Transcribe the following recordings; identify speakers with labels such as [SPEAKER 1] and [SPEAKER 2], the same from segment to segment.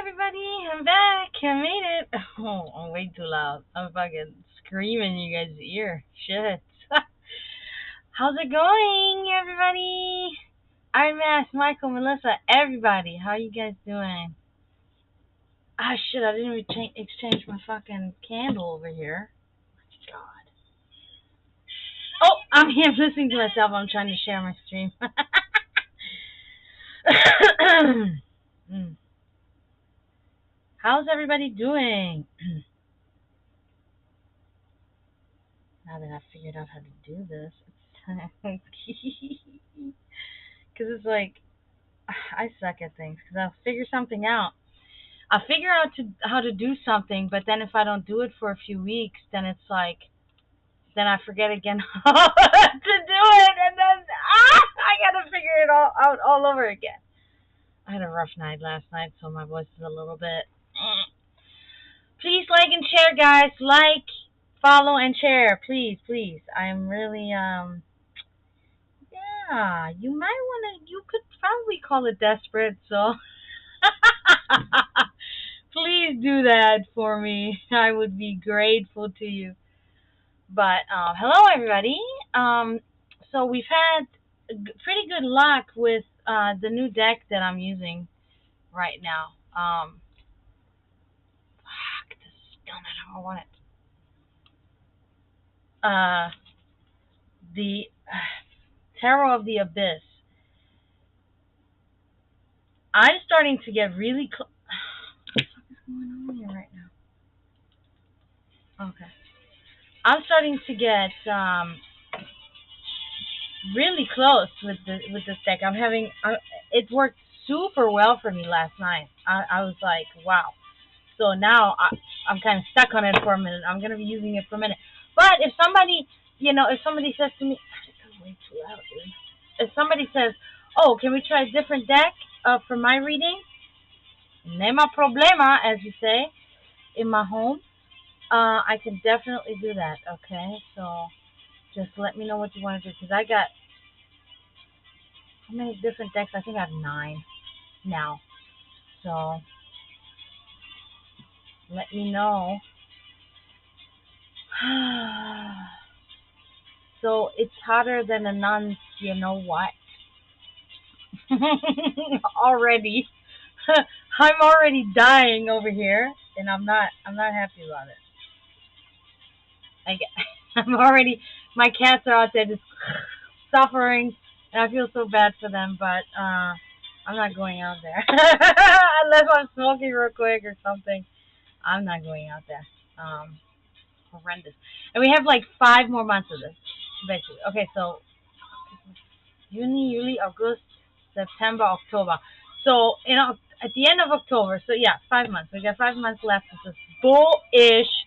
[SPEAKER 1] everybody, I'm back. I made it. Oh, I'm way too loud. I'm fucking screaming in you guys' ear. Shit. How's it going, everybody? Iron Mask, Michael, Melissa, everybody. How you guys doing? Ah, shit, I didn't even exchange my fucking candle over here. God. Oh, I'm here listening to myself. I'm trying to share my stream. Mm. How's everybody doing? Now that I figured out how to do this, because it's like I suck at things. Because I'll figure something out. I'll figure out how to do something, but then if I don't do it for a few weeks, then it's like then I forget again how to do it, and then I gotta figure it all out all over again. I had a rough night last night, so my voice is a little bit. Please like and share, guys. Like, follow, and share, please, please. I'm really yeah, you might want to, you could probably call it desperate, so please do that for me. I would be grateful to you. But, hello everybody. So we've had pretty good luck with, the new deck that I'm using right now. Fuck, this is done, I don't want it. The Tarot of the Abyss. I'm starting to get really close. What the fuck is going on here right now? Okay. I'm starting to get really close with this deck. It worked super well for me last night. I was like, wow. So now I'm kind of stuck on it for a minute. I'm gonna be using it for a minute. But if somebody, if somebody says to me, I'm way too loud, dude. If somebody says, oh, can we try a different deck for my reading? Nema problema, as you say, in my home. I can definitely do that. Okay, so just let me know what you want to do, because I got how many different decks? I think I have 9 now. So let me know. So it's hotter than a nun's, you know what? Already. I'm already dying over here, and I'm not happy about it. I'm already, my cats are out there just suffering, and I feel so bad for them, but I'm not going out there. Unless I'm smoking real quick or something. I'm not going out there. Horrendous. And we have like 5 more months of this, basically. Okay, so June, July, August, September, October. So, at the end of October, so yeah, 5 months. We got 5 months left. This is bullish.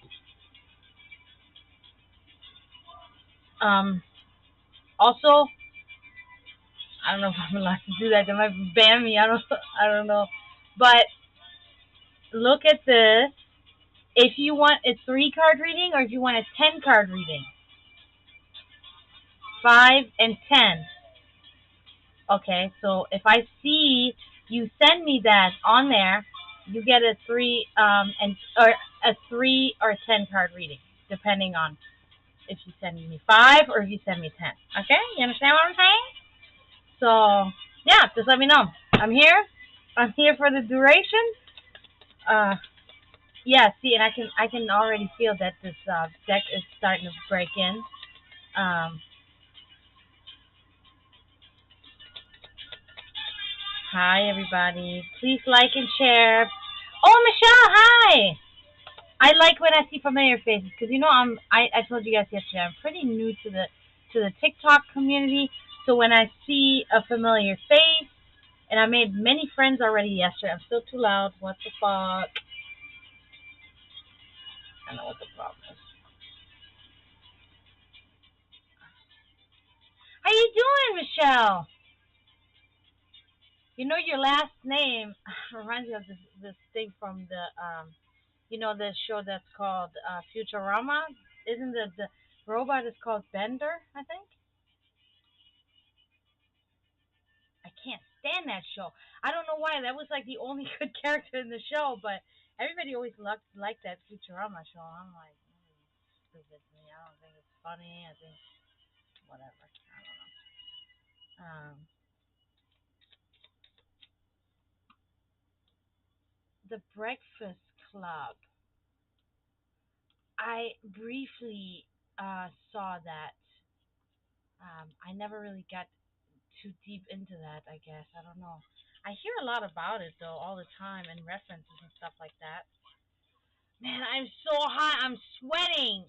[SPEAKER 1] Also, I don't know if I'm allowed to do that. They might ban me. I don't know. But look at this. If you want a 3-card reading, or if you want a 10-card reading, 5 and 10. Okay, so if I see you send me that on there, you get a 3 or a 3 or 10-card reading, depending on if you send me 5 or if you send me 10. Okay, you understand what I'm saying? So yeah, just let me know. I'm here. I'm here for the duration. Yeah, see, and I can already feel that this deck is starting to break in. Hi, everybody. Please like and share. Oh, Michelle, hi. I like when I see familiar faces, because I told you guys yesterday, I'm pretty new to the TikTok community. So when I see a familiar face, and I made many friends already yesterday. I'm still too loud. What the fuck? I don't know what the problem is. How you doing, Michelle? You know your last name reminds me of this thing from the show that's called Futurama. Isn't the robot is called Bender? I think. I can't stand that show. I don't know why. That was like the only good character in the show, but everybody always liked that Futurama show. I'm like, stupid to me. I don't think it's funny. I think whatever. I don't know. The Breakfast Club. I briefly saw that. I never really got too deep into that, I guess. I don't know. I hear a lot about it, though, all the time, and references and stuff like that. Man, I'm so hot. I'm sweating.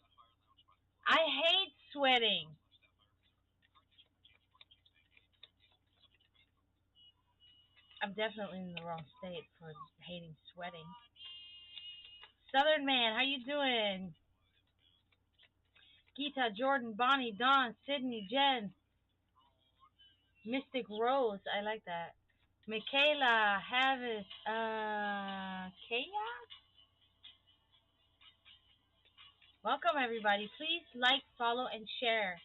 [SPEAKER 1] I hate sweating. I'm definitely in the wrong state for hating sweating. Southern Man, how you doing? Gita, Jordan, Bonnie, Dawn, Sydney, Jen, Mystic Rose. I like that. Michaela, Havis, Chaos? Welcome, everybody. Please like, follow, and share.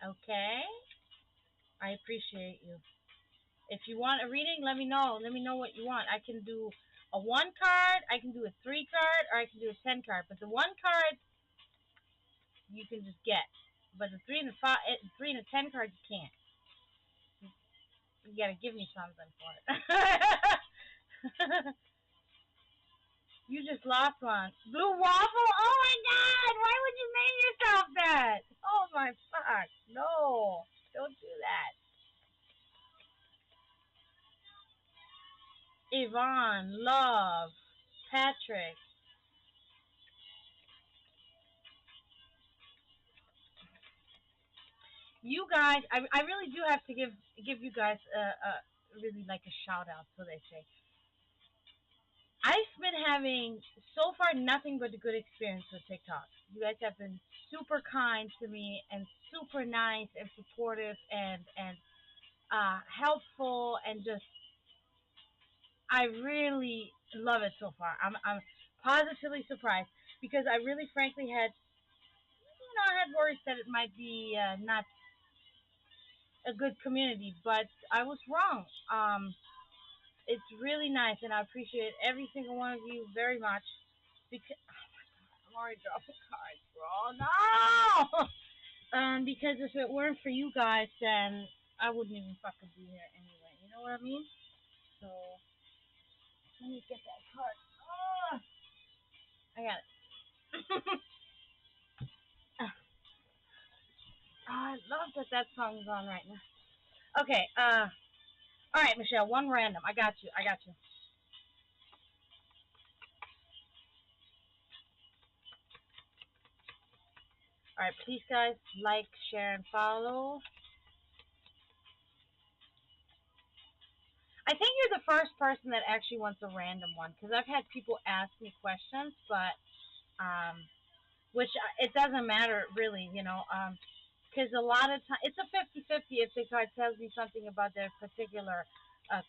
[SPEAKER 1] Okay? I appreciate you. If you want a reading, let me know. Let me know what you want. I can do a 1 card, I can do a 3 card, or I can do a 10 card. But the 1 card, you can just get. But the 3 and the 5, 3 and the 10 cards, you can't. You gotta give me something for it. You just lost one. Blue Waffle? Oh my god! Why would you name yourself that? Oh my fuck. No. Don't do that. Yvonne, Love, Patrick. You guys, I really do have to give you guys really like a shout out, so they say. I've been having so far nothing but a good experience with TikTok. You guys have been super kind to me and super nice and supportive and helpful and just I really love it so far. I'm positively surprised because I really frankly had I had worries that it might be not a good community, but I was wrong. It's really nice, and I appreciate every single one of you very much. Because oh my god, I'm already dropping cards, bro. No. Because if it weren't for you guys, then I wouldn't even fucking be here anyway. You know what I mean? So let me get that card. Oh, I got it. Oh, I love that song's on right now. Okay. All right, Michelle. One random. I got you. All right, please, guys, like, share, and follow. I think you're the first person that actually wants a random one because I've had people ask me questions, but which it doesn't matter really, because a lot of times it's a 50-50 if the card tells me something about their particular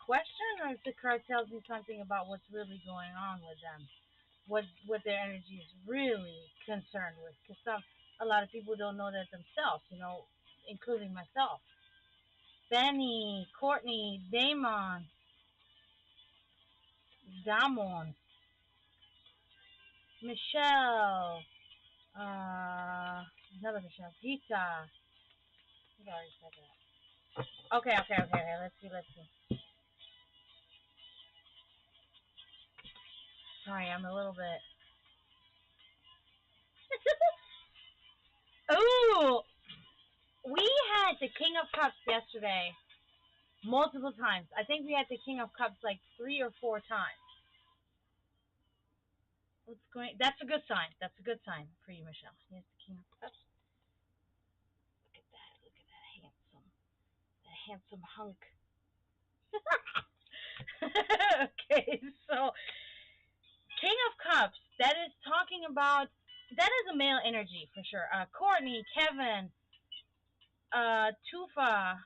[SPEAKER 1] question or if the card tells me something about what's really going on with them, what their energy is really concerned with. Because a lot of people don't know that themselves, including myself. Benny, Courtney, Damon, Michelle, another Michelle, Gita. I already said that. Okay. Let's see. Sorry, I'm a little bit. Ooh! We had the King of Cups yesterday multiple times. I think we had the King of Cups like 3 or 4 times. What's going? That's a good sign. That's a good sign for you, Michelle. Here's the King of Cups. Look at that. Look at that handsome hunk. Okay, so King of Cups. That is talking about. That is a male energy for sure. Courtney, Kevin, Tufa.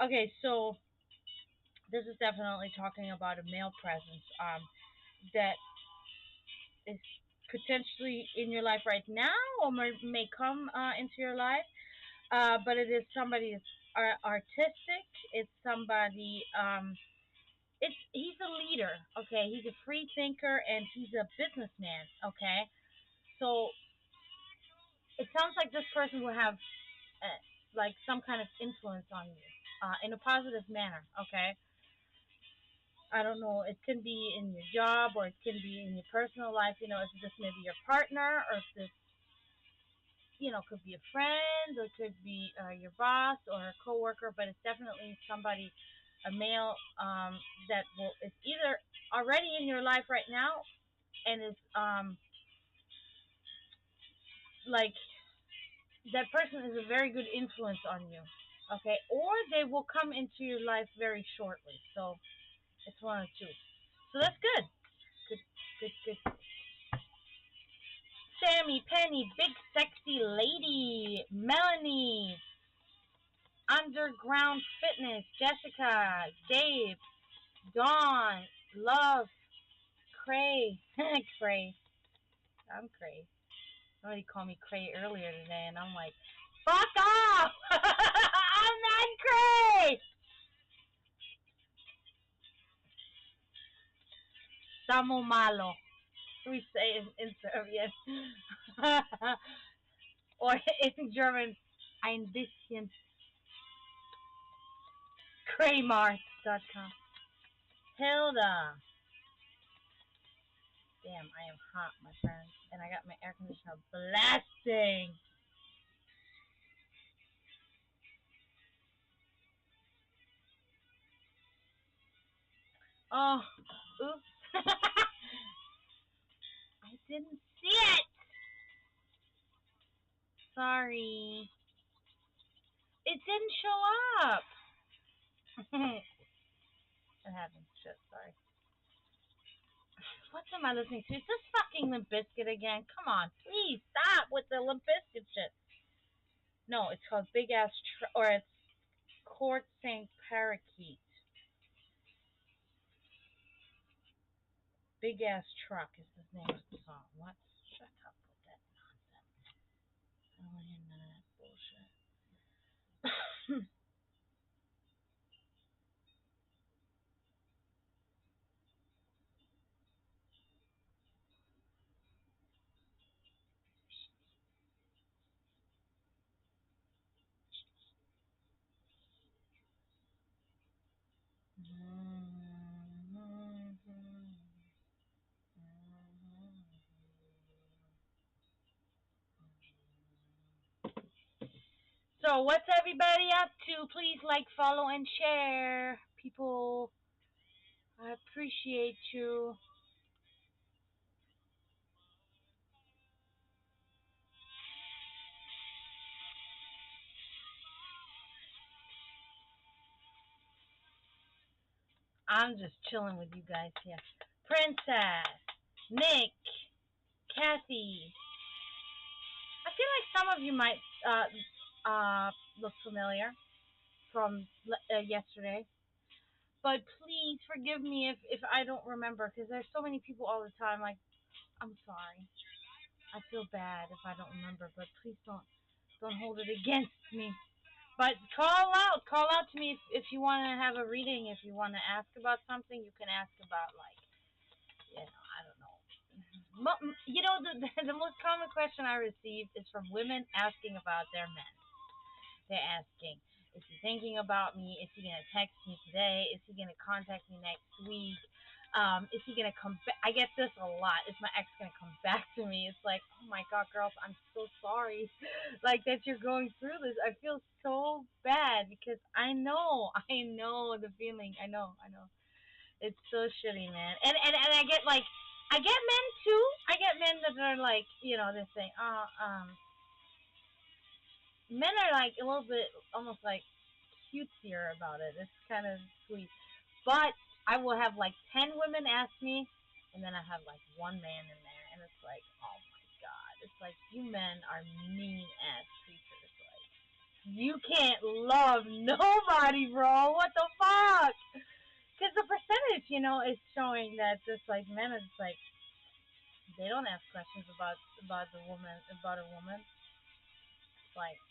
[SPEAKER 1] Okay, so this is definitely talking about a male presence that is potentially in your life right now or may come into your life. But it is somebody artistic. It's somebody. He's a leader. Okay, he's a free thinker and he's a businessman. Okay, so it sounds like this person will have like some kind of influence on you in a positive manner. Okay, I don't know. It can be in your job or it can be in your personal life. You know, if this may be your partner or if this, you know, could be a friend or could be your boss or a coworker, but it's definitely somebody, a male, that will is either already in your life right now and is like that person is a very good influence on you. Okay, or they will come into your life very shortly. So it's one or two. So that's good. Good, good, good. Sammy, Penny, Big Sexy Lady, Melanie, Underground Fitness, Jessica, Gabe, Dawn, Love, Cray, Cray. I'm Cray. Somebody called me Cray earlier today, and I'm like, fuck off! I'm not Cray! Samo malo. We say in Serbian. Or in German, ein bisschen. Kraymart.com. Hilda. Damn, I am hot, my friends. And I got my air conditioner blasting. Oh, oops. I didn't see it. Sorry. It didn't show up. It happens. Shit, sorry. What am I listening to? Is this fucking Limp Bizkit again? Come on, please stop with the Limp Bizkit shit. No, it's called Big Ass or it's Court St. Parakeet. Big Ass Truck is the name of the song. What? Shut up with that nonsense. I don't want to hear none of that bullshit. So, what's everybody up to? Please like, follow, and share. People, I appreciate you. I'm just chilling with you guys here. Princess, Nick, Kathy. I feel like some of you might look familiar from yesterday. But please forgive me if I don't remember, because there's so many people all the time. Like, I'm sorry. I feel bad if I don't remember, but please don't hold it against me. But call out to me if you want to have a reading. If you want to ask about something, you can ask about, like, you know, I don't know. You know, the most common question I receive is from women asking about their men. They're asking, is he thinking about me? Is he going to text me today? Is he going to contact me next week? Is he going to come back? I get this a lot. Is my ex going to come back to me? It's like, oh my God, girls, I'm so sorry. Like, that you're going through this. I feel so bad because I know the feeling. I know. It's so shitty, man. And I get, like, I get men too. I get men that are like, you know, they're saying, men are like a little bit almost like cutesier about it. It's kind of sweet. But I will have like 10 women ask me, and then I have like one man in there, and it's like, oh my God. It's like, you men are mean ass creatures. Like, you can't love nobody, bro. What the fuck? Because the percentage, you know, is showing that just like men are just like, they don't ask questions about a woman. It's like,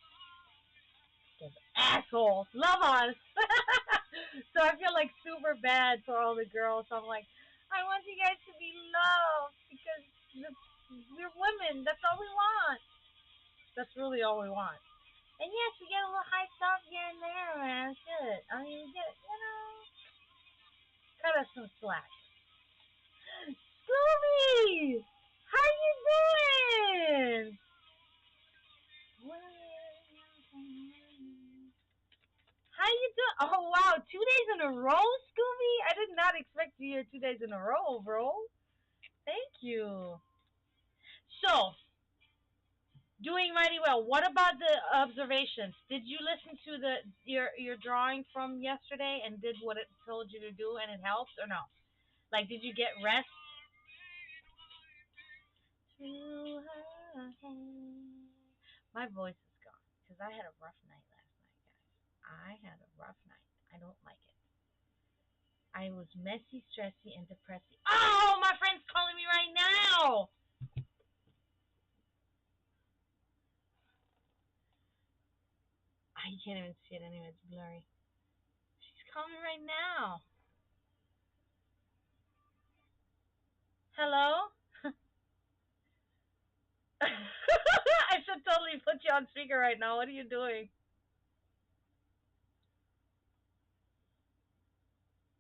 [SPEAKER 1] Those assholes love us. So I feel like super bad for all the girls. So I'm like, I want you guys to be loved because we're women. That's all we want. That's really all we want. And yes, we get a little hyped up here and there, man. Shit. I mean, we get, cut us some slack. Scooby! How you doing? How you doing? Oh, wow. 2 days in a row, Scooby? I did not expect you here 2 days in a row, bro. Thank you. So, doing mighty well. What about the observations? Did you listen to your drawing from yesterday and did what it told you to do and it helped or no? Like, did you get rest? My voice is gone because I had a rough night last night, guys. I had a rough night. I don't like it. I was messy, stressy, and depressy. Oh, my friend's calling me right now. I can't even see it anyway. It's blurry. She's calling me right now. Hello? I should totally put you on speaker right now. What are you doing?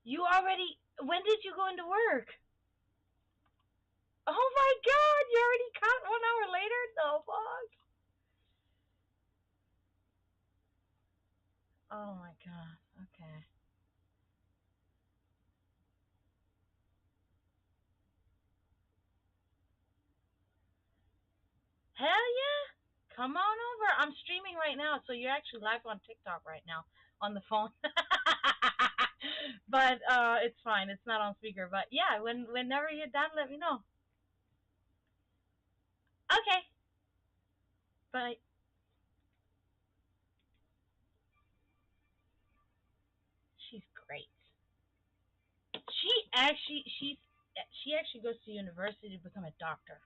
[SPEAKER 1] You already... When did you go into work? Oh my god, you already cut 1 hour later? The fuck? Oh my god, okay. Hell yeah! Come on over. I'm streaming right now, so you're actually live on TikTok right now on the phone. But it's fine. It's not on speaker. But yeah, whenever you're done, let me know. Okay. But she's great. She actually goes to university to become a doctor.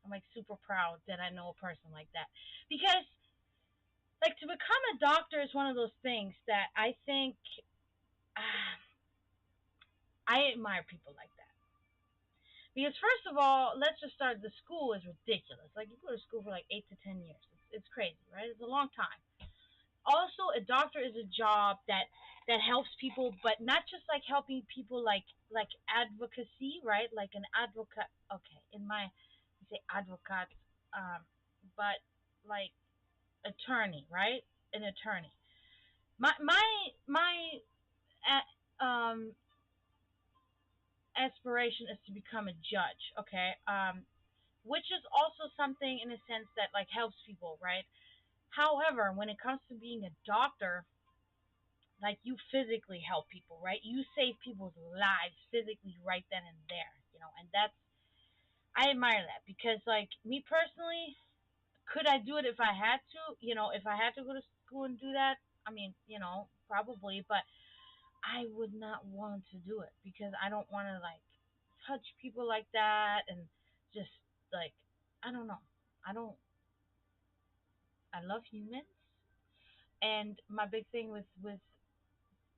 [SPEAKER 1] I'm like super proud that I know a person like that because like to become a doctor is one of those things that I think uh, I admire people like that. Because first of all, let's just start. The school is ridiculous. Like you go to school for like 8 to 10 years. It's crazy, right? It's a long time. Also, a doctor is a job that helps people, but not just like helping people like advocacy, right? Like an advocate. Okay, in my you say advocate, but like attorney, right? An attorney. My aspiration is to become a judge. Okay, which is also something in a sense that like helps people, right? However, when it comes to being a doctor, like you physically help people, right? You save people's lives physically right then and there, and that's I admire that because like me personally, could I do it if I had to? If I had to go to school and do that, I mean, probably, but I would not want to do it because I don't want to like touch people like that and just like I don't know. I don't I love humans and my big thing with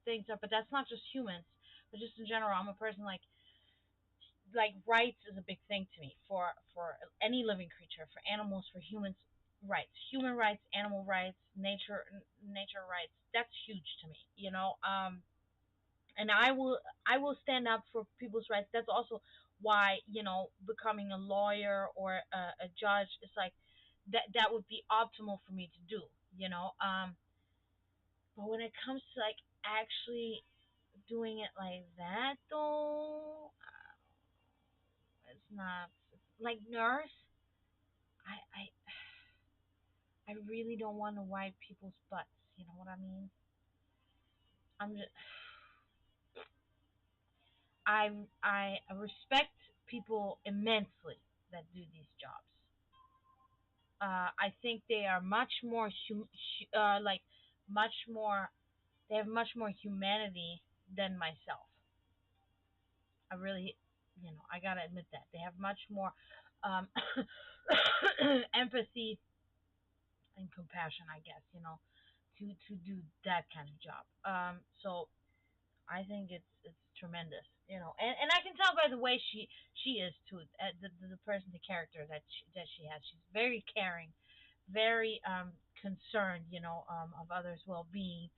[SPEAKER 1] things are but that's not just humans, but just in general, I'm a person like rights is a big thing to me for any living creature, for animals, for humans, rights, human rights, animal rights, nature rights. That's huge to me, and I will stand up for people's rights. That's also why becoming a lawyer or a judge is like that would be optimal for me to do. But when it comes to like actually doing it like that, though, it's not like nurse. I I really don't want to wipe people's butts. You know what I mean? I'm just I respect people immensely that do these jobs. I think they are much more like much more. They have much more humanity than myself. I really, I gotta admit that they have much more um, empathy and compassion. I guess to do that kind of job. So I think it's tremendous, and I can tell by the way she is too, the person, the character that she has. She's very caring, very concerned, of others' well-being.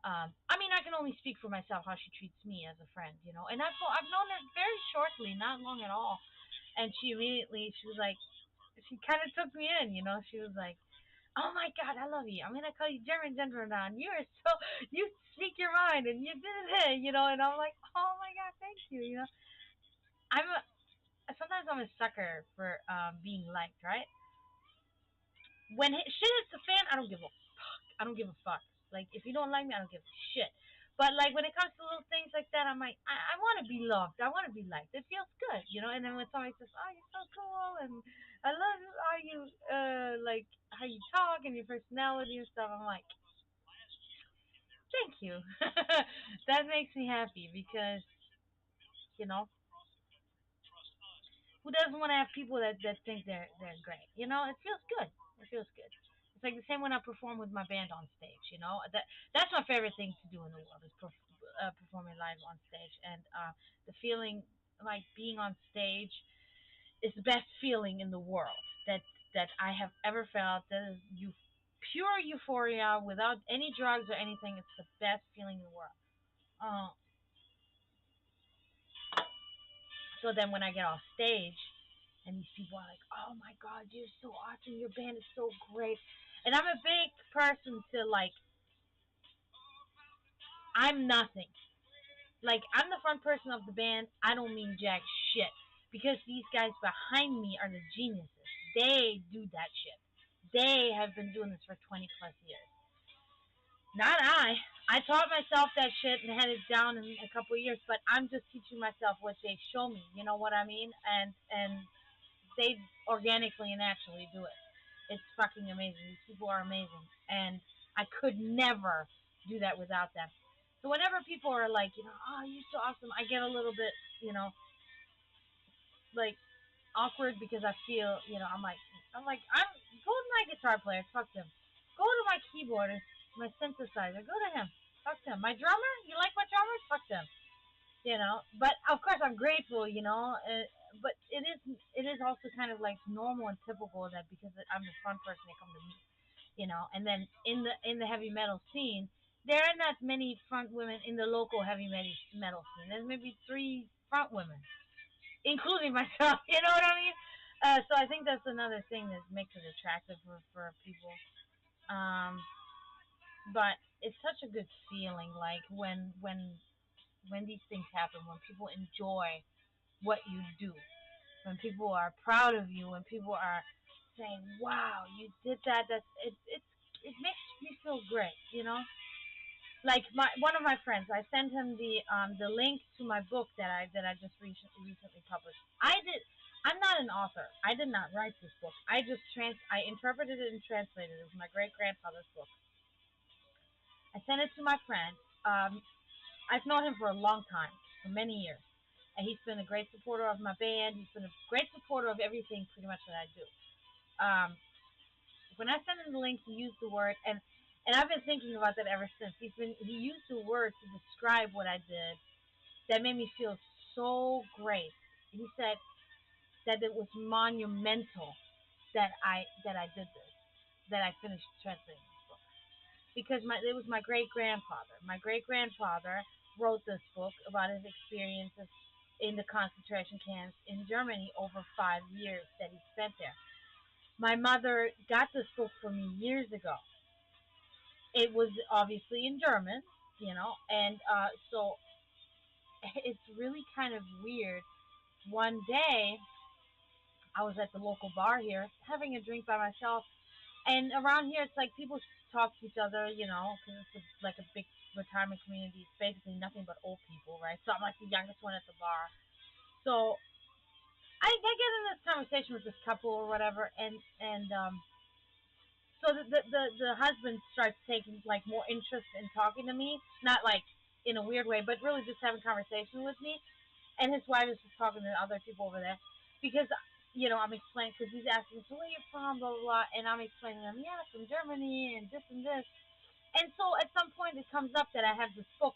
[SPEAKER 1] I mean, I can only speak for myself how she treats me as a friend, and I've known her very shortly, not long at all, and she was like, she kind of took me in, she was like, oh my God, I love you. I'm gonna call you German gentleman now. And you speak your mind, and you did it, And I'm like, oh my God, thank you. I'm sometimes I'm a sucker for being liked, right? When shit hits the fan, I don't give a fuck. I don't give a fuck. Like, if you don't like me, I don't give a shit. But like when it comes to little things like that, I'm like, I want to be loved. I want to be liked. It feels good, And then when somebody says, "Oh, you're so cool," and I love how you like how you talk and your personality and stuff, I'm like, thank you. That makes me happy because you know who doesn't want to have people that think they're great? It feels good. It feels good. It's like the same when I perform with my band on stage. That's my favorite thing to do in the world is performing live on stage, and the feeling like being on stage is the best feeling in the world that I have ever felt. That is pure euphoria without any drugs or anything. It's the best feeling in the world. Uh, So then when I get off stage and these people are like, oh my God, you're so awesome. Your band is so great. And I'm a big person to like, I'm nothing. Like, I'm the front person of the band. I don't mean jack shit. Because these guys behind me are the geniuses. They do that shit. They have been doing this for 20 plus years. Not I. I taught myself that shit and had it down in a couple of years, but I'm just teaching myself what they show me. You know what I mean? And they organically and naturally do it. It's fucking amazing. These people are amazing, and I could never do that without them. So whenever people are like, oh, you're so awesome, I get a little bit, like awkward because I feel, I'm go to my guitar player, talk to him. Go to my keyboardist, my synthesizer, go to him, talk to him. My drummer, you like my drummer? Talk to him. But of course I'm grateful, but it is also kind of like normal and typical that because I'm the front person, they come to me, and then in the heavy metal scene, there are not many front women in the local heavy metal scene. There's maybe 3 front women, including myself. You know what I mean? So I think that's another thing that makes it attractive for people. Um, but it's such a good feeling, like when these things happen, when people enjoy what you do, when people are proud of you, when people are saying, "Wow, you did that," it makes me feel great, Like one of my friends, I sent him the link to my book that I just recently published. I'm not an author. I did not write this book. I interpreted it and translated it. It was my great grandfather's book. I sent it to my friend. I've known him for a long time, for many years. And he's been a great supporter of my band. He's been a great supporter of everything pretty much that I do. When I sent him the link, he used the word, and I've been thinking about that ever since. He used the word to describe what I did that made me feel so great. He said that it was monumental that I did this, that I finished translating this book. Because it was my great-grandfather. My great-grandfather wrote this book about his experiences in the concentration camps in Germany over 5 years that he spent there. My mother got this book for me years ago. It was obviously in German, and so it's really kind of weird. One day, I was at the local bar here, having a drink by myself, and around here, it's like people talk to each other, because it's like a big retirement community. It's basically nothing but old people, right? So I'm like the youngest one at the bar. So I get in this conversation with this couple or whatever, and so the husband starts taking like more interest in talking to me, not like in a weird way, but really just having conversation with me. And his wife is just talking to other people over there because I'm explaining, because he's asking, so where you from, blah blah blah, and I'm explaining to him, yeah, from Germany and this and this. And so at some point it comes up that I have this book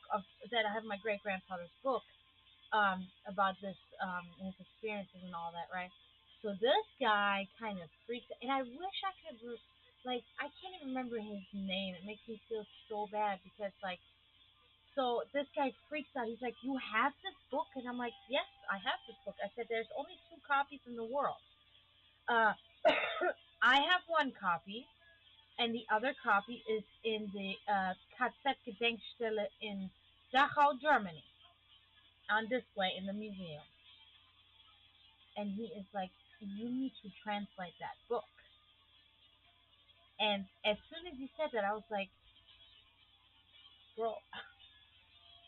[SPEAKER 1] that I have my great grandfather's book about this his experiences and all that, right? So this guy kind of freaked, and I wish I could like I can't even remember his name. It makes me feel so bad because like so this guy freaks out. He's like, "You have this book?" And I'm like, "Yes, I have this book." I said, "There's only 2 copies in the world. Uh, I have 1 copy, and the other copy is in the KZ-Gedenkstelle in Dachau, Germany, on display in the museum." And he is like, "You need to translate that book." And as soon as he said that, I was like, "Bro,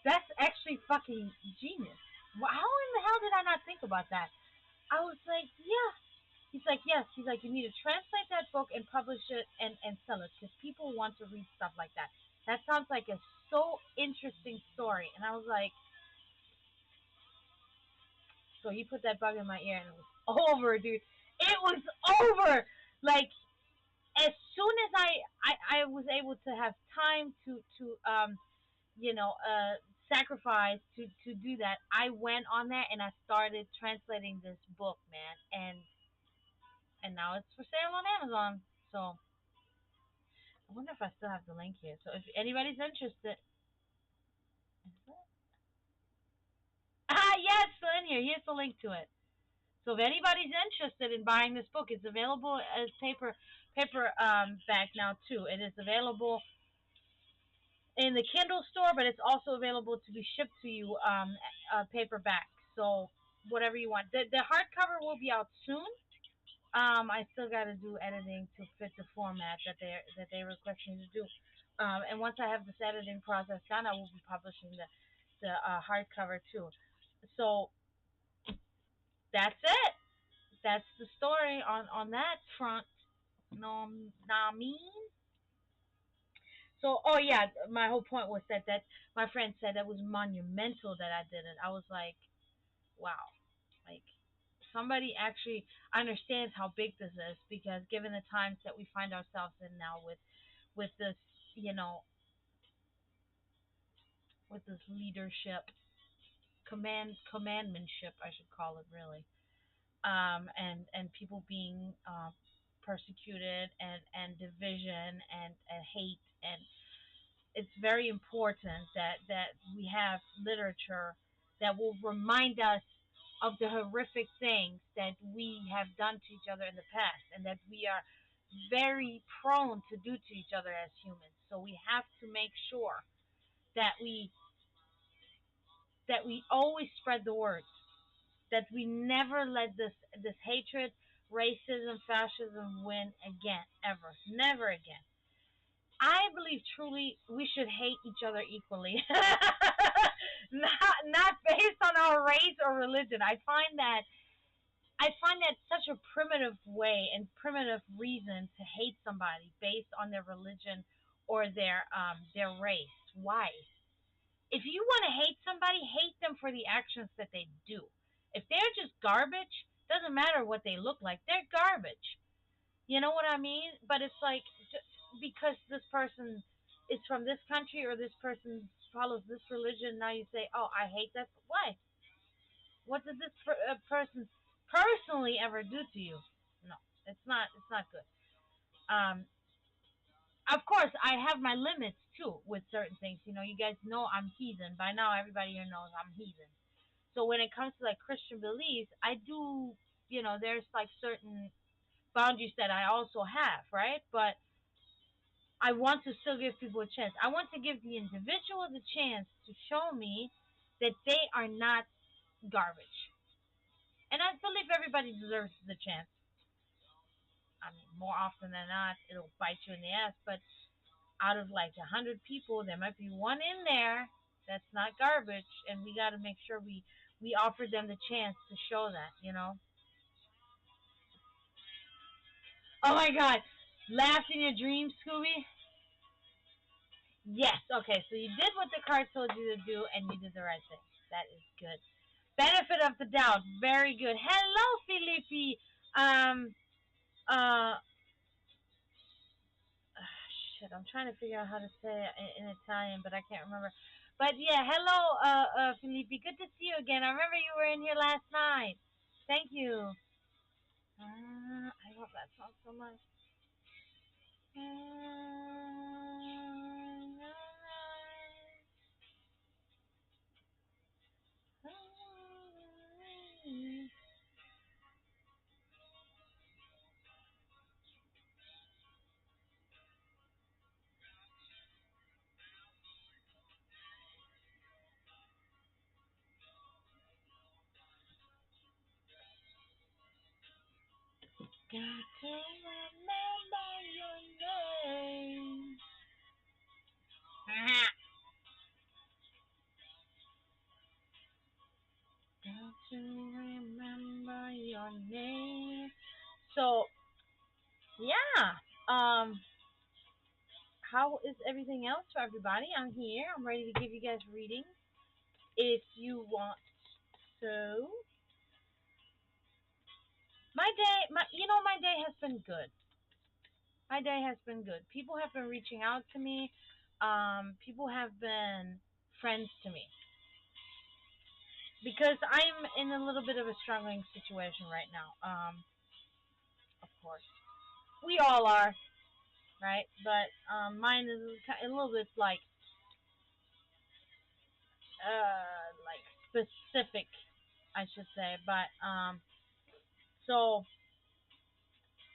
[SPEAKER 1] that's actually fucking genius. How in the hell did I not think about that?" I was like, "Yeah." He's like, "Yes." He's like, "You need to translate that book and publish it and sell it because people want to read stuff like that. That sounds like a so interesting story." And I was like, "So you put that bug in my ear and it was over, dude. It was over." Like as soon as I was able to have time to sacrifice to do that, I went on there and I started translating this book, man, and now it's for sale on Amazon. So I wonder if I still have the link here. So if anybody's interested, is it? Yeah, it's still in here. Here's the link to it. So if anybody's interested in buying this book, it's available as paper back now too. It is available in the Kindle store, but it's also available to be shipped to you paperback. So whatever you want. The hardcover will be out soon. I still got to do editing to fit the format that they request me to do. And once I have this editing process done, I will be publishing the hardcover too. So that's it. That's the story on that front. No, I mean. So, oh yeah, my whole point was that my friend said that was monumental that I did it. I was like, wow, like somebody actually understands how big this is because given the times that we find ourselves in now with this, you know, with this leadership, commandmanship, I should call it really, and people being persecuted and division and hate and it's very important that we have literature that will remind us of the horrific things that we have done to each other in the past and that we are very prone to do to each other as humans. So we have to make sure that we always spread the word, that we never let this hatred, racism, fascism win again, ever, never again. I believe truly we should hate each other equally, not based on our race or religion. I find that such a primitive way and primitive reason to hate somebody based on their religion or their race. Why? If you want to hate somebody, hate them for the actions that they do. If they're just garbage, doesn't matter what they look like. They're garbage. You know what I mean? But it's like because this person is from this country or this person follows this religion, now you say, "Oh, I hate that." Why? What did this person personally ever do to you? No, it's not. It's not good. Um, of course, I have my limits too with certain things. You know, you guys know I'm heathen. By now, everybody here knows I'm heathen. So when it comes to like Christian beliefs, I do. You know, there's like certain boundaries that I also have, right? But I want to still give people a chance. I want to give the individual the chance to show me that they are not garbage. And I believe everybody deserves the chance. I mean, more often than not, it'll bite you in the ass. But out of like 100 people, there might be one in there that's not garbage, and we got to make sure we offer them the chance to show that. You know. Oh my God, laughed in your dreams, Scooby. Yes. Okay. So you did what the card told you to do, and you did the right thing. That is good. Benefit of the doubt. Very good. Hello, Felipe. Um. Uh. shit, I'm trying to figure out how to say it in Italian, but I can't remember. But yeah, hello, Felipe. Good to see you again. I remember you were in here last night. Thank you. I love that song so much. Got to remember your name. Got to remember your name. So, yeah. How is everything else for everybody? I'm here. I'm ready to give you guys readings if you want. So, my day has been good. My day has been good. People have been reaching out to me. People have been friends to me. Because I'm in a little bit of a struggling situation right now. Of course. We all are, right? But mine is a little bit like specific, I should say. But so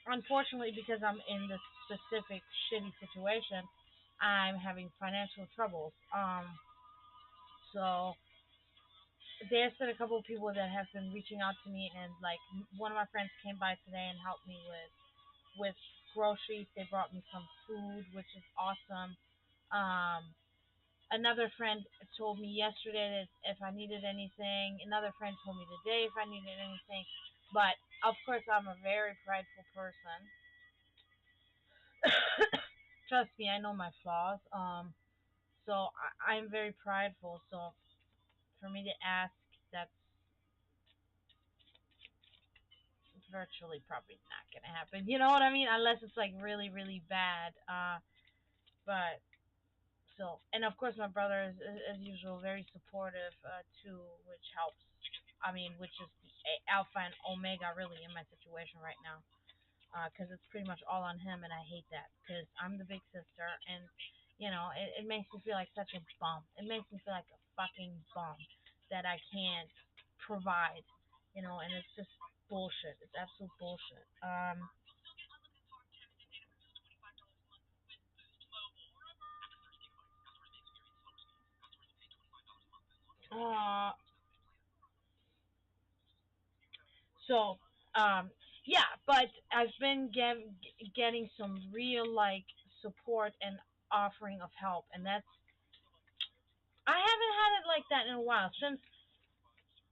[SPEAKER 1] unfortunately, because I'm in this specific shitty situation, I'm having financial troubles. So there's been a couple of people that have been reaching out to me, and like one of my friends came by today and helped me with groceries. They brought me some food, which is awesome. Another friend told me yesterday that if I needed anything. Another friend told me today if I needed anything. But of course, I'm a very prideful person. Trust me, I know my flaws. So I'm very prideful. So for me to ask, that's virtually probably not gonna happen. You know what I mean? Unless it's like really, really bad. But so, and of course, my brother is, as usual, very supportive too, which helps. I mean, which is the alpha and omega really in my situation right now, because it's pretty much all on him, and I hate that because I'm the big sister, and you know, it makes me feel like such a bum. It makes me feel like a fucking bum that I can't provide, you know, and it's just bullshit. It's absolute bullshit. Uh, So, yeah, but I've been getting some real like support and offering of help, and that's I haven't had it like that in a while. Since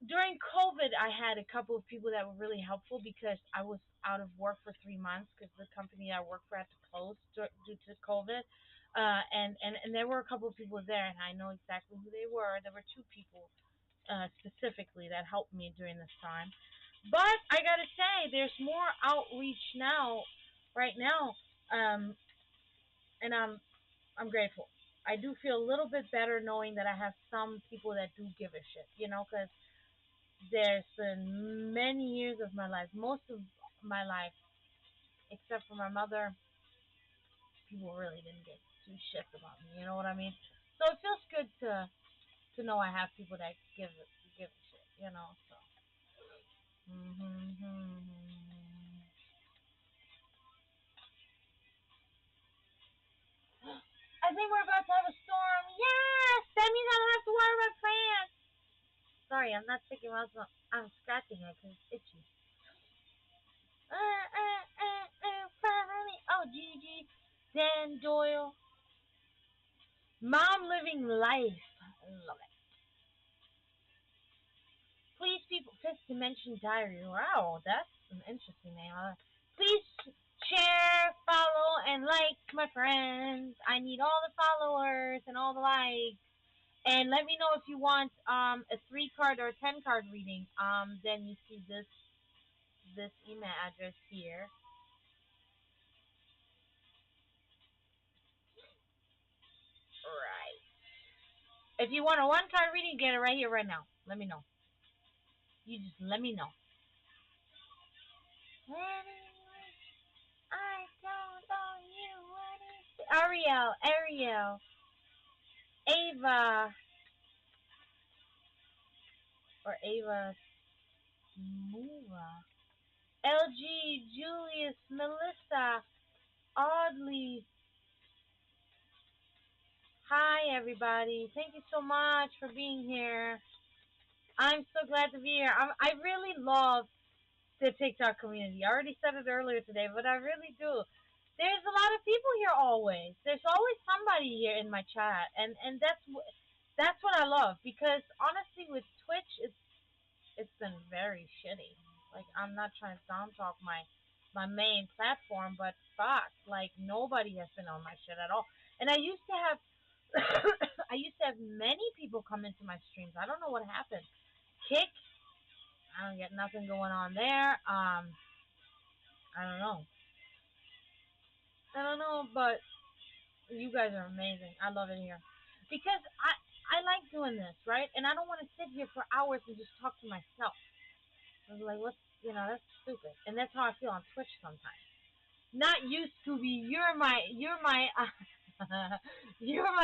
[SPEAKER 1] during COVID, I had a couple of people that were really helpful because I was out of work for 3 months because the company I work for had to close due to COVID. And there were a couple of people there, and I know exactly who they were. There were two people specifically that helped me during this time. But I gotta say, there's more outreach now, right now, and I'm grateful. I do feel a little bit better knowing that I have some people that do give a shit, you know, because there's been many years of my life, most of my life, except for my mother, people really didn't give two shits about me. You know what I mean? So it feels good to know I have people that give a shit. You know, so. I think we're about to have a storm. Yes, that means I don't have to water my plants. Sorry, I'm not sticking my mouth. I'm scratching it because it's itchy. Finally. Oh, Gigi, Dan Doyle. Mom living life. I love it. Please, people. Fifth Dimension Diary. Wow, that's an interesting name. Please share, follow, and like my friends. I need all the followers and all the likes. And let me know if you want a 3 card or a 10 card reading. Then you see this email address here. Right. If you want a one-time reading, get it right here, right now. Let me know. You just let me know. I don't know you what is Ariel, Ava, or Ava Mova, LG, Julius, Melissa, Audley. Hi, everybody. Thank you so much for being here. I'm so glad to be here. I really love the TikTok community. I already said it earlier today, but I really do. There's a lot of people here always. There's always somebody here in my chat, and that's what I love, because honestly, with Twitch, it's been very shitty. Like, I'm not trying to sound talk my main platform, but fuck, like, nobody has been on my shit at all. And I used to have I used to have many people come into my streams. I don't know what happened. Kick, I don't get nothing going on there. I don't know. But you guys are amazing. I love it here. Because I like doing this, right? And I don't want to sit here for hours and just talk to myself. I was like, that's stupid. And that's how I feel on Twitch sometimes. Not you, Scooby. You're my you're my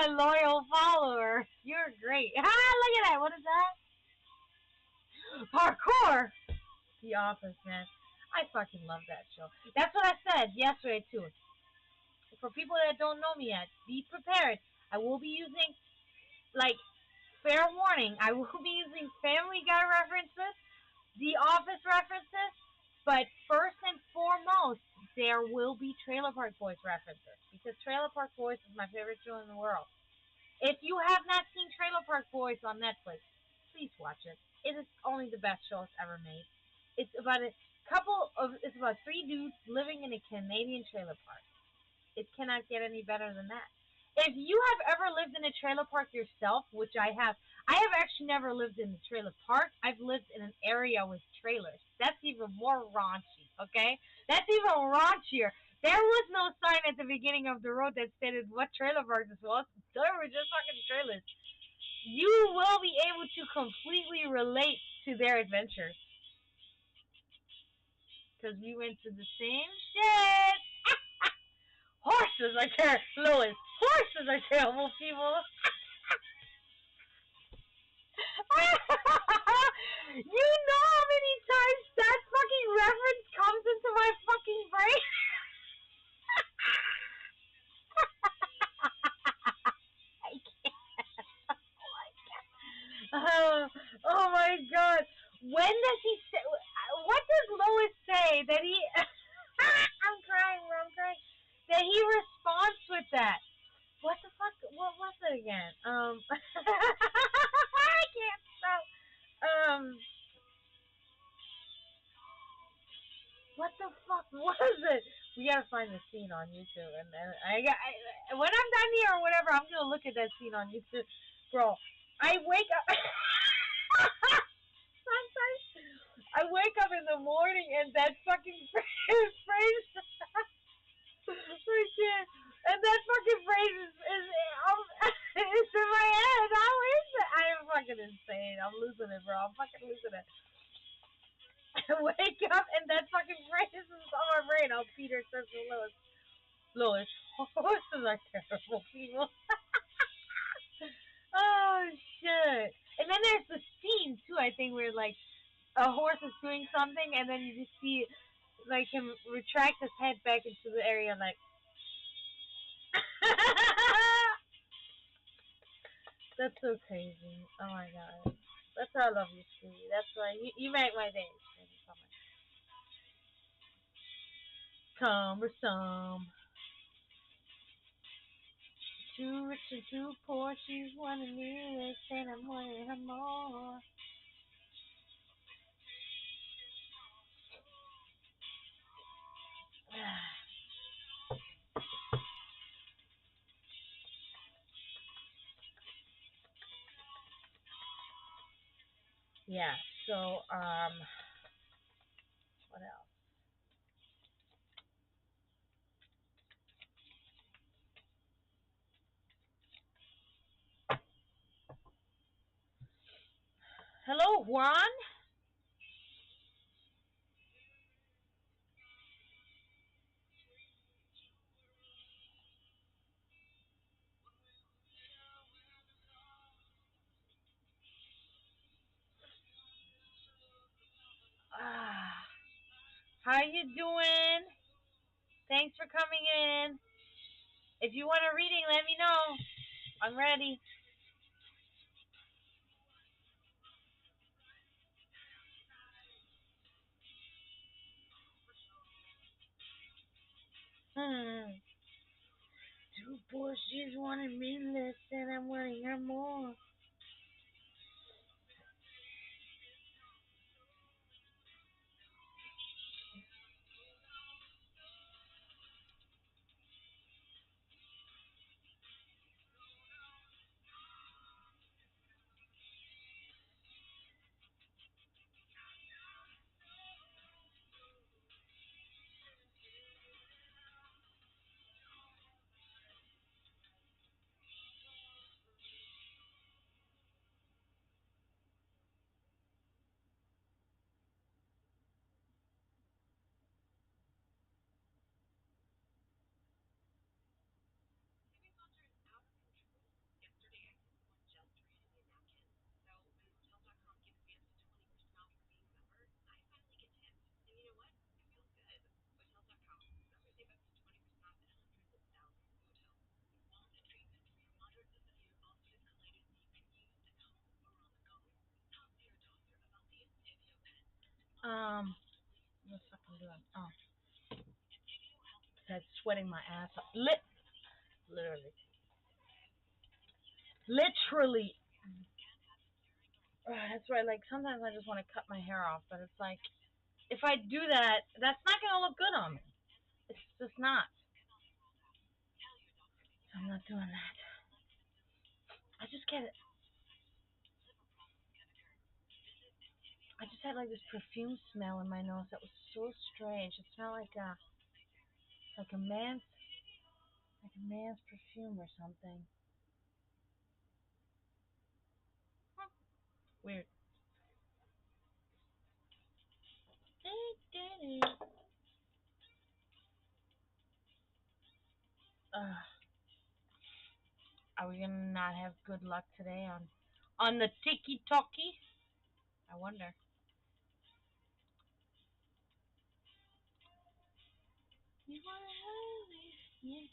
[SPEAKER 1] loyal follower. You're great. Ah, look at that. What is that? Parkour. The Office, man. I fucking love that show. That's what I said yesterday, too. For people that don't know me yet, be prepared. I will be using, like, fair warning, I will be using Family Guy references, The Office references, but first and foremost, there will be Trailer Park Boys references, because Trailer Park Boys is my favorite show in the world. If you have not seen Trailer Park Boys on Netflix, please watch it. It is only the best show ever made. It's about it's about three dudes living in a Canadian trailer park. It cannot get any better than that. If you have ever lived in a trailer park yourself, which I have actually never lived in a trailer park. I've lived in an area with trailers. That's even more raunchy, okay? That's even raunchier. There was no sign at the beginning of the road that stated what trailer park this was. They were just fucking trailers. You will be able to completely relate to their adventures. Because we went to the same shit. Horses are terrible, Lois. Horses are terrible, people. You know how many times that fucking reference comes into my fucking brain? I can't. Oh my god. When does he say, what does Lois say that he, I'm crying, that he responds with that? What the fuck, what was it again? I can't stop. What the fuck was it? We gotta find the scene on YouTube, and then when I'm done here or whatever, I'm gonna look at that scene on YouTube, bro. I wake up. Sometimes I wake up in the morning and that fucking phrase. And that fucking phrase is it's in my head. How is it? I am fucking insane. I'm losing it, bro. I'm fucking losing it. I wake up and that fucking phrase is on my brain. Oh, Peter says to Lois, horses are terrible people. Oh, shit. And then there's the scene, too, I think, where, like, a horse is doing something, and then you just see, like, him retract his head back into the area, like... That's so crazy. Oh, my God. That's why I love you, Stevie. That's why you make my day, Stevie. Cumbersome. Too rich and too poor, she's wanting me, and I'm wanting her more. Yeah, so, what else? Hello, Juan. Ah, how you doing? Thanks for coming in. If you want a reading, let me know. I'm ready. Hmm. Two Porsches, wanted me less, and I'm wanting her more. What's fucking doing? Oh, that's sweating my ass off. Literally. Literally. That's right. Like, sometimes I just want to cut my hair off, but it's like, if I do that, that's not going to look good on me. It's just not. So I'm not doing that. I just get I just had like this perfume smell in my nose that was so strange. It smelled like a man's perfume or something. Weird. Uh, are we gonna not have good luck today on the tiki talkie? I wonder. You wanna have me?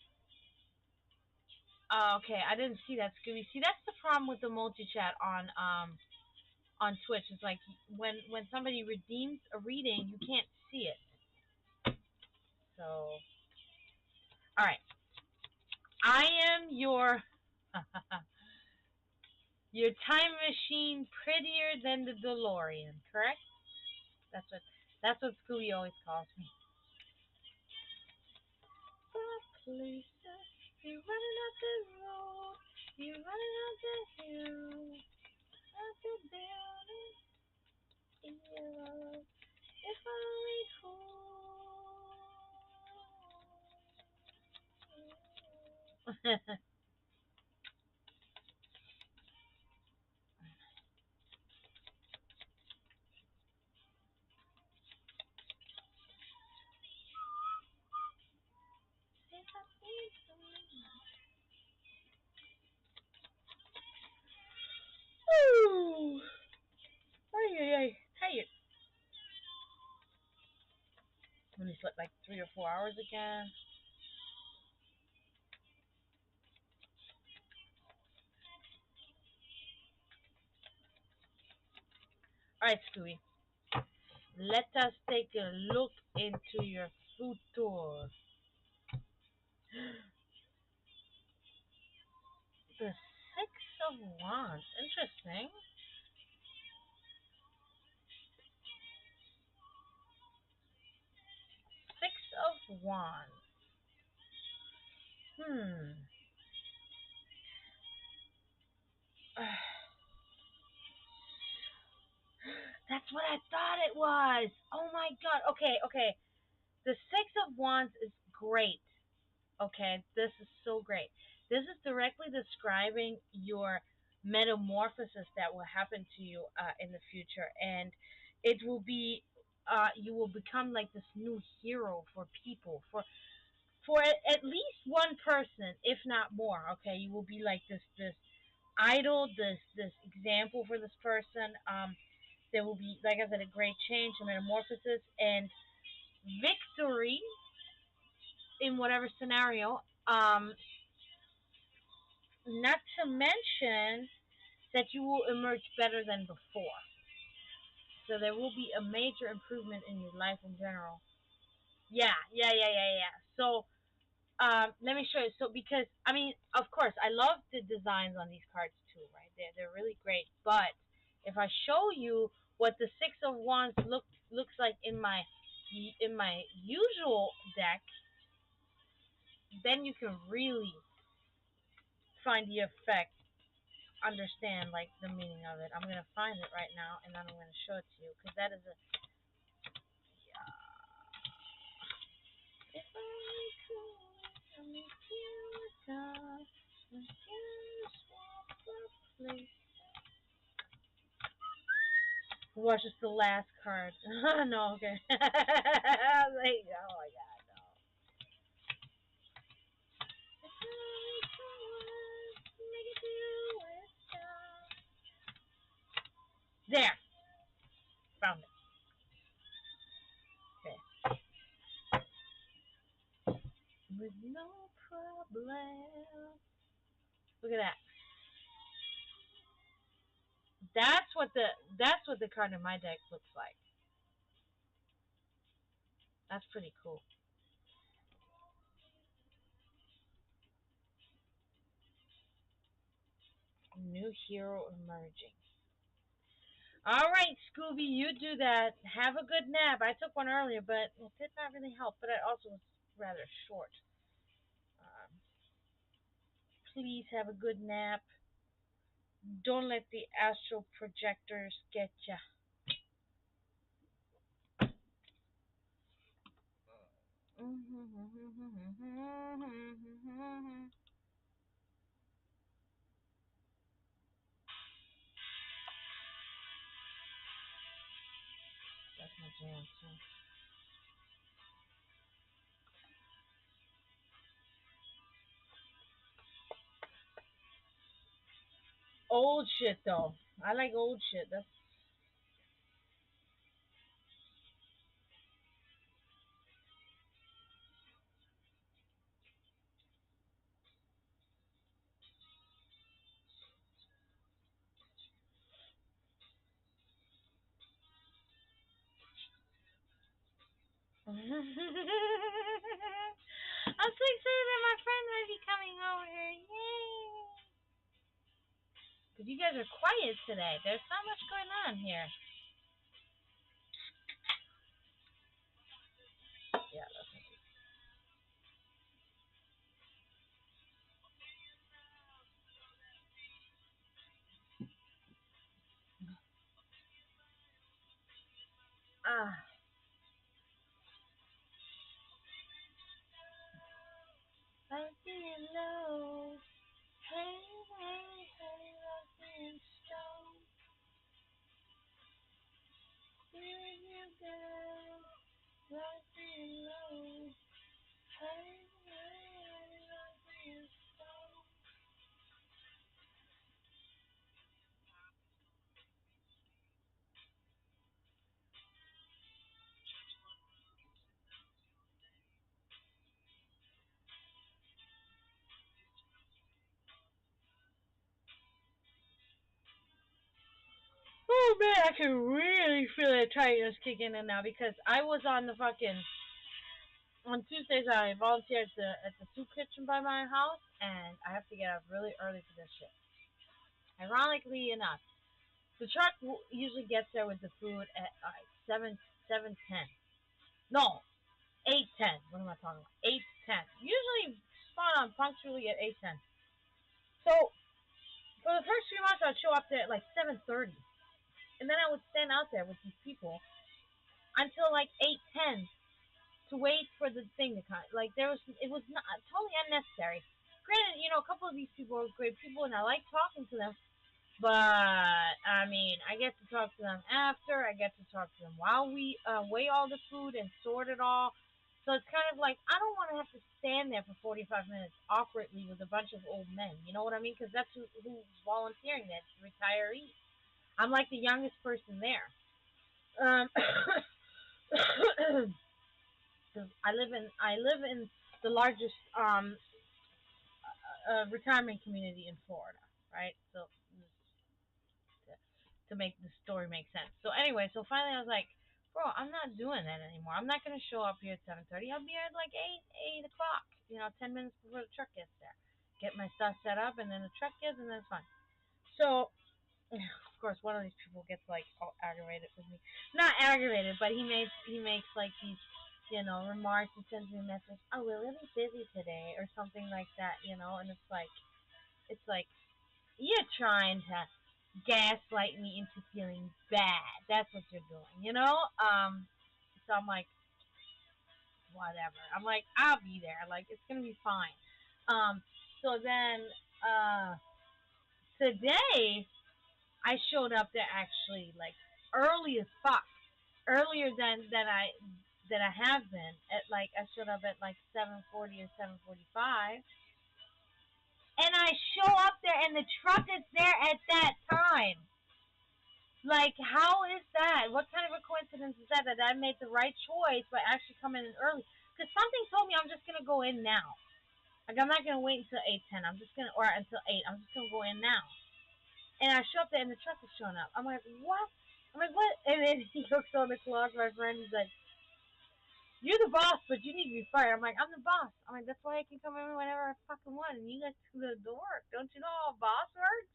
[SPEAKER 1] Yeah. Okay, I didn't see that, Scooby. See, that's the problem with the multi chat on Twitch. It's like when somebody redeems a reading, you can't see it. So, all right. I am your your time machine, prettier than the DeLorean. Correct? That's what Scooby always calls me. Places, you're running up the road, you're running up the hill, up the building, yellow. If only cool. Ooh. Ay, ay, ay. Tired. When you slept like 3 or 4 hours again. Alright, Scooby. Let us take a look into your future. The Six of Wands. Interesting. Six of Wands. Hmm. That's what I thought it was. Oh my god. Okay. The Six of Wands is great. Okay, this is so great. This is directly describing your metamorphosis that will happen to you in the future, and it will be you will become like this new hero for people, for at least one person, if not more. Okay, you will be like this idol, this example for this person. There will be, like I said, a great change, a metamorphosis, and victory in whatever scenario. Not to mention that you will emerge better than before. So there will be a major improvement in your life in general. Yeah. So let me show you. So because I mean, of course, I love the designs on these cards too, right? They're really great. But if I show you what the Six of Wands looks like in my usual deck, then you can really find the effect, understand like the meaning of it. I'm gonna find it right now, and then I'm gonna show it to you because that is a yeah. If I could make you a star, make you swap the place. Watch, just the last card. No, okay. Like, oh my god, no. If I could make you a star. There, found it. Okay. With no problem. Look at that. That's what the card in my deck looks like. That's pretty cool. New hero emerging. All right, Scooby, you do that. Have a good nap. I took one earlier, but it did not really help. But it also was rather short. Please have a good nap. Don't let the astral projectors get ya. That's my jam too. Old shit though. I like old shit. That's I'm so excited that my friend might be coming over here. Yay! Because you guys are quiet today. There's not much going on here. Yeah, that's okay. Ah. I'm feeling low. Hey, hey, hey, I'm feeling stoned. Feeling you down. I'm feeling low. Hey, hey, I'm feeling stoned. Oh man, I can really feel the tightness kicking in now because I was on the fucking on Tuesdays I volunteer at the soup kitchen by my house, and I have to get up really early for this shit. Ironically enough, the truck usually gets there with the food at 7:10. No, 8:10. What am I talking about? 8:10. Usually spot on punctually at 8:10. So for the first few months, I'd show up there at like 7:30, and then I would stand out there with these people until like 8:10 to wait for the thing to come. Like it was not totally unnecessary. Granted, a couple of these people are great people, and I like talking to them. But I mean, I get to talk to them after. I get to talk to them while we weigh all the food and sort it all. So it's kind of like I don't want to have to stand there for 45 minutes awkwardly with a bunch of old men. You know what I mean? Because that's who's volunteering. That's retirees. I'm like the youngest person there. Um, 'Cause I live in the largest retirement community in Florida, right? So to make the story make sense. So anyway, so finally I was like, bro, I'm not doing that anymore. I'm not gonna show up here at 7:30. I'll be here at like 8 o'clock. 10 minutes before the truck gets there. Get my stuff set up, and then the truck gets, and then it's fine. So of course, one of these people gets like all aggravated with me. Not aggravated, but he makes like these, remarks. He sends me a message. Oh, we're really busy today, or something like that, and it's like you're trying to gaslight me into feeling bad. That's what you're doing. So I'm like, whatever. I'm like, I'll be there. Like, it's gonna be fine. So then, today I showed up there actually like early as fuck, earlier than I have been. At like I showed up at like 7:40 or 7:45, and I show up there and the truck is there at that time. Like, how is that? What kind of a coincidence is that I made the right choice by actually coming in early? Because something told me I'm just gonna go in now. Like, I'm not gonna wait until 8:10. Or until 8. I'm just gonna go in now. And I show up there and the truck is showing up. I'm like, what? I'm like, what? And then he looks on the clock, my friend. He's like, you're the boss, but you need to be fired. I'm like, I'm the boss. I'm like, that's why I can come in whenever I fucking want. And you guys do the work. Don't you know how a boss works?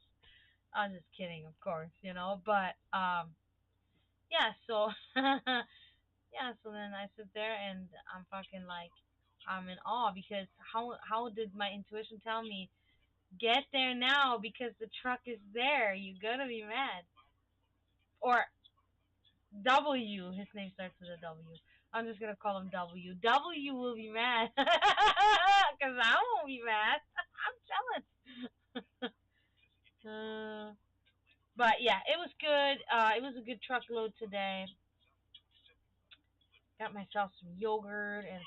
[SPEAKER 1] I'm just kidding, of course, But, yeah, so, yeah, so then I sit there and I'm fucking like, I'm in awe because how did my intuition tell me, get there now because the truck is there. You're gonna be mad. Or W. His name starts with a W. I'm just gonna call him W. W will be mad because I won't be mad. I'm jealous. But yeah, it was good. It was a good truckload today. Got myself some yogurt and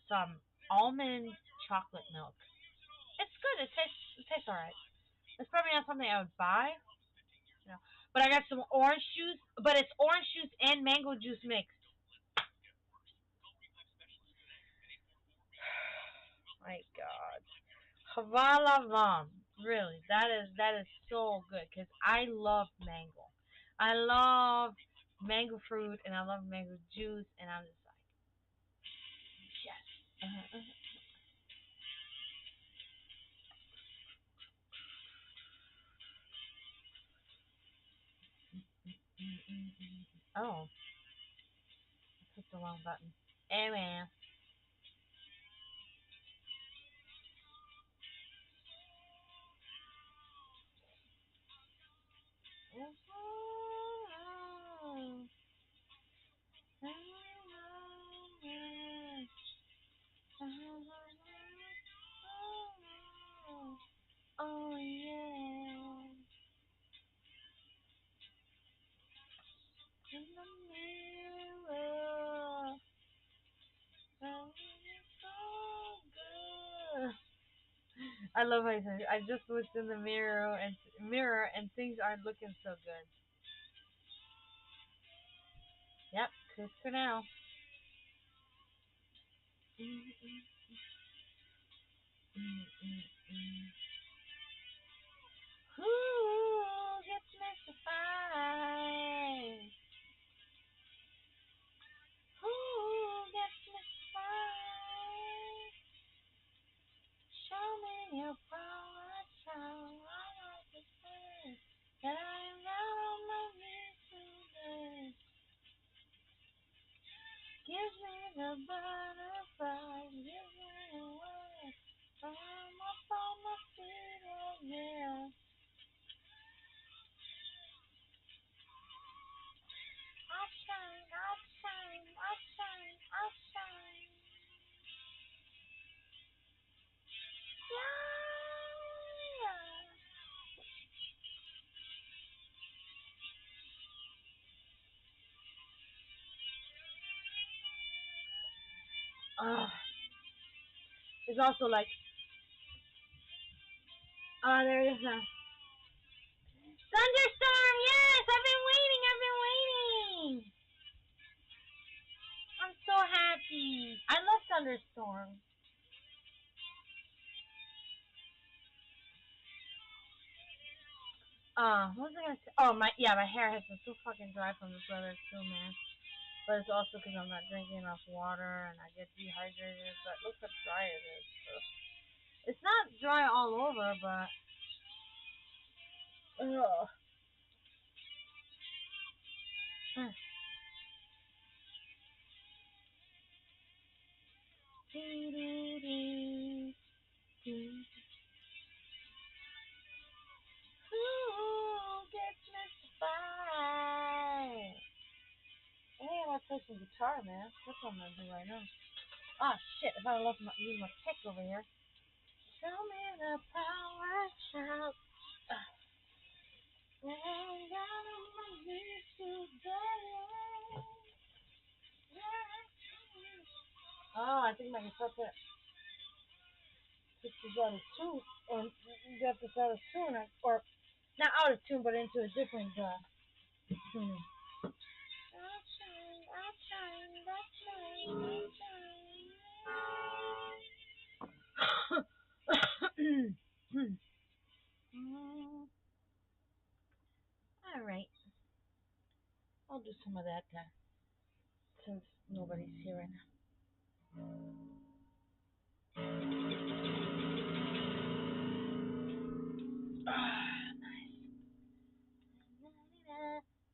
[SPEAKER 1] some almond chocolate milk. It's good. It tastes alright. It's probably not something I would buy, you know. But I got some orange juice, but it's orange juice and mango juice mixed. My God, Havala Vam. Really, that is so good because I love mango. I love mango fruit and I love mango juice, and I'm just like, yes. Oh, I clicked the wrong button. Anyway. Oh yeah. In the mirror. Oh, it's so good. I love how you say, I just looked in the mirror and things aren't looking so good. Yep, good for now. Who gets mystified? Who gets mystified? Show me your power, child. I like to say that I am not on my knees today. Give me the butterflies, give me the way. I'm up on my feet again. I shine, I shine, I shine, I shine. There's also like, there it is now. Thunderstorm, yes! I've been waiting. I'm so happy. I love thunderstorms. What was I gonna say? Oh, my hair has been so fucking dry from this weather too, man. But it's also because I'm not drinking enough water and I get dehydrated. But look how dry it is. So it's not dry all over, but ugh. Ooh, get mystified. Hey, I want to play some guitar, man. That's what I'm gonna do right now. Oh shit! If I left leave my pick over here. Show me the power shop. When I'm down on my knees today. Oh, I think my guitar pick is out of tune, or you got this out of tune, or not out of tune, but into a different tune. I'll shine. All right, I'll do some of that since nobody's here right now. Nice.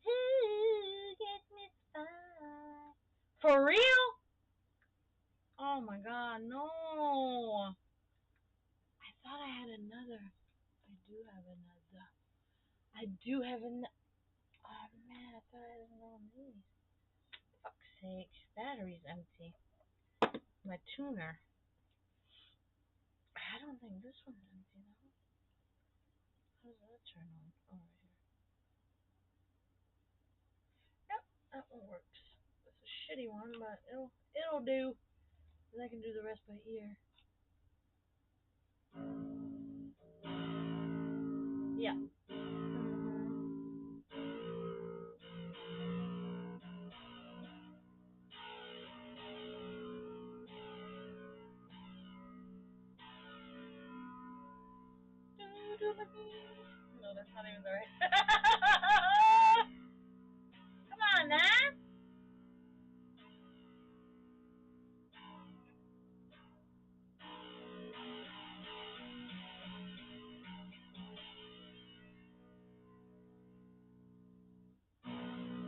[SPEAKER 1] Who gets me by? For real? Oh my god, no. I thought I had another. I do have another. Oh man, I thought I had another one of these. Fuck's sake. Battery's empty. My tuner. I don't think this one's empty though. How does that turn on? Oh, right here. Yep, that one works. It's a shitty one, but it'll do. And I can do the rest by ear. Yeah. No, that's not even the right. Come on, now.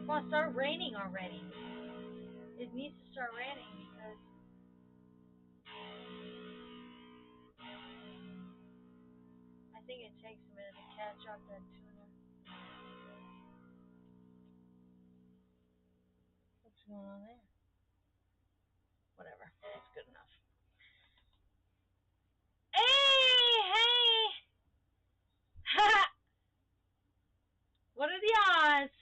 [SPEAKER 1] Well, it started raining already. It needs to start raining because I think it takes a minute to catch up that tuna. What's going on there? Whatever. It's good enough. Hey! Ha! What are the odds?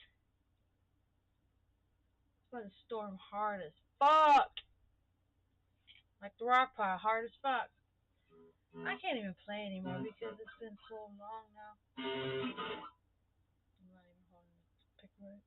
[SPEAKER 1] It's about to storm hard as fuck. Like the rock pile, hard as fuck. I can't even play anymore because it's been so long now. I'm not even holding the pick right.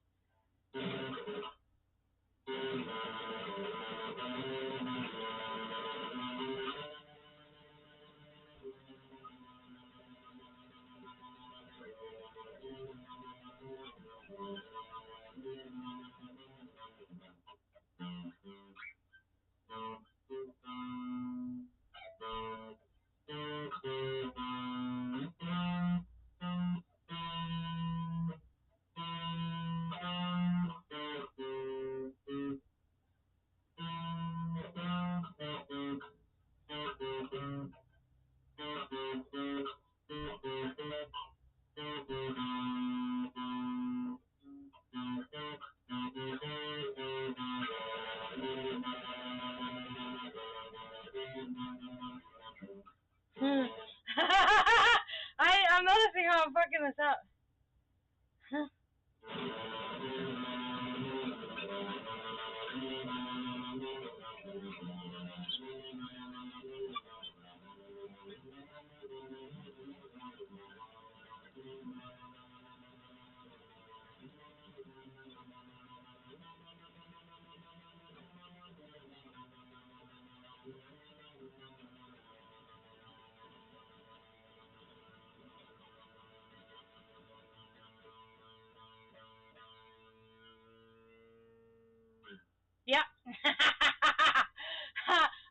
[SPEAKER 1] I'm noticing how I'm fucking this up.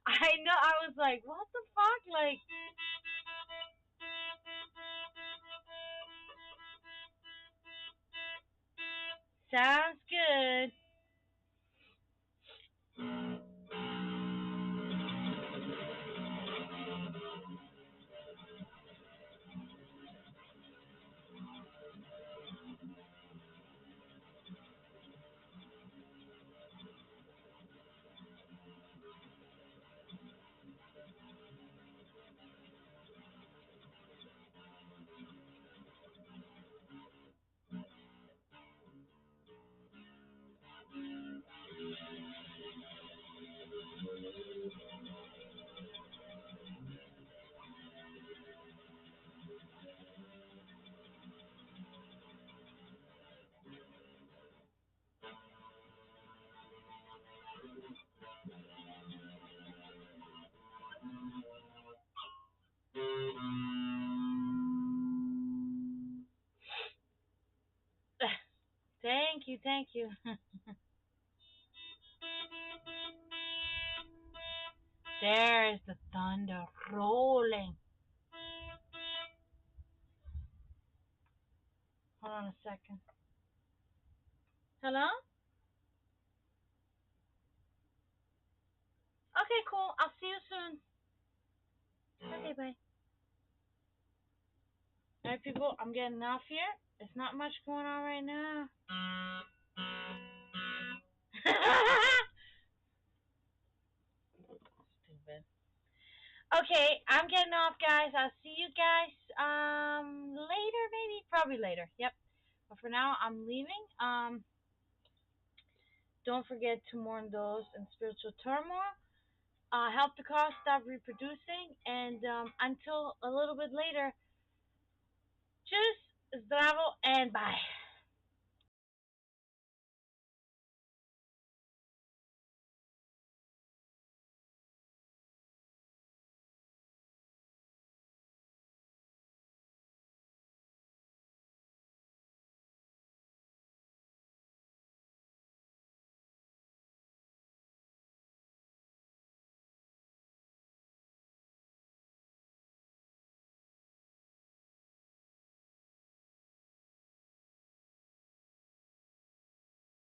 [SPEAKER 1] I know. I was like, what the fuck? Like, sounds good. Thank you, thank you. There is the thunder rolling. Hold on a second. Hello? Okay, cool. I'll see you soon. Okay, bye. Alright, people, I'm getting off here. There's not much going on right now. Stupid. Okay, I'm getting off, guys. I'll see you guys later, maybe, probably later. Yep. But for now, I'm leaving. Don't forget to mourn those in spiritual turmoil. Help the cause stop reproducing, and until a little bit later, tschüss, zdravo, and bye.